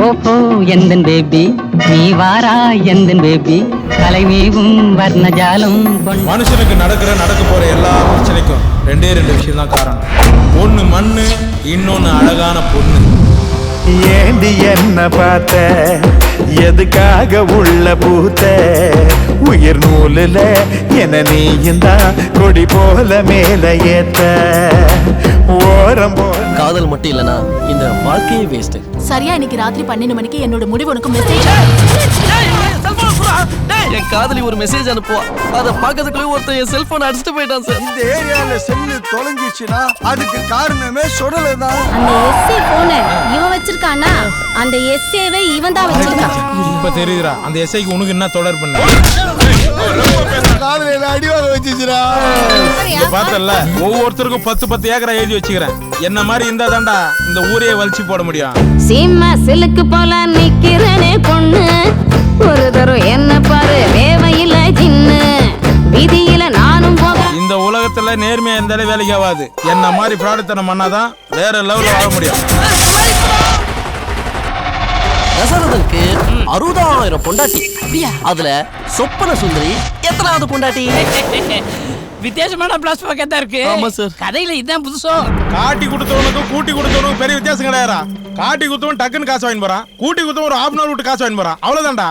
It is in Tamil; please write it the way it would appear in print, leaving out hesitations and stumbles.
ஓஹோ எந்தன் பேபி நீ வாரா எந்தன் பேபி கலைமேவும் வர்ணஜாலம் மனுஷனுக்கு நடக்க போற எல்லா பிரச்சனைக்கும் ரெண்டே விஷயம் தான் காரணம். ஒண்ணு மண்ணு, இன்னொன்னு அழகான பொண்ணு. ஏண்டி என்ன பார்த்த, எதுக்காக உள்ள பூத்த, உயிர் நூலுல என நீயும் தான் கொடி போல மேல ஏத்த ஓரம் போல. காதல் மட்டும் இல்லனா இந்த வாழ்க்கையே வேஸ்ட். சரியா இன்னைக்கு ராத்திரி 12 மணிக்கு என்னோட முடிவு உனக்கு மெசேஜ். என் காதலி ஒரு மெசேஜ் அனுப்புவா, அத பாக்கிறதுக்குள்ள ஒருத்தன் என் செல்போன் அடிச்சுட்டு போயிட்டான் சார். இந்த ஏரியால செல்லு தொலைஞ்சிச்சுன்னா அதுக்கு காரணமே சுடலை தான். அந்த எஸ்ஏ போன இவன் வச்சிருக்கானா, அந்த எஸ்ஏவை இவன் தான் வச்சிருக்கான். இப்ப தெரியுதுடா அந்த எஸ்ஐக்கு உனக்கு என்ன தொடர்பு பண்ண. காதல அடிவாக வச்சிச்சுடா. பார்த்தல ஒவ்வொருத்தருக்கும் 10 ஏக்கரா எழுதி வச்சுக்கிறேன். என்ன மாதிரி இருந்தா தான்டா இந்த ஊரையே வலிச்சு போட முடியும். சீமா சிலுக்கு போல நிக்கிறனே பொண்ணு, ஒரு தரம் என்ன பாரு தேவையில்ல ஜின்னு, விதியில நானும் போக. இந்த உலகத்துல நேர்மையா இருந்தாலே வேலைக்கு ஆகாது. என்ன மாதிரி பிராடத்தனம் பண்ணாதான் வேற லெவல்ல வாழ முடியும். தசரதனுக்கு 60,000 பொண்டாட்டி, அதுல சொப்பன சுந்தரி எத்தனாவது பொண்டாட்டி? வித்தியாசமான பிளாஸ் பக்கத்தா இருக்கு. ஆமா சார். கதையில இதான் புதுசம். காட்டி கொடுத்தவனுக்கும் கூட்டி கொடுத்தவனுக்கும் பெரிய வித்தியாசம் கிடையாதா? காட்டி குத்தவன் டக்குன்னு காசு வாங்கி போறான், கூட்டி குத்தவன் ஒரு ½ நாள் விட்டு காசு வாங்கி போறான், அவ்வளவுதான்டா.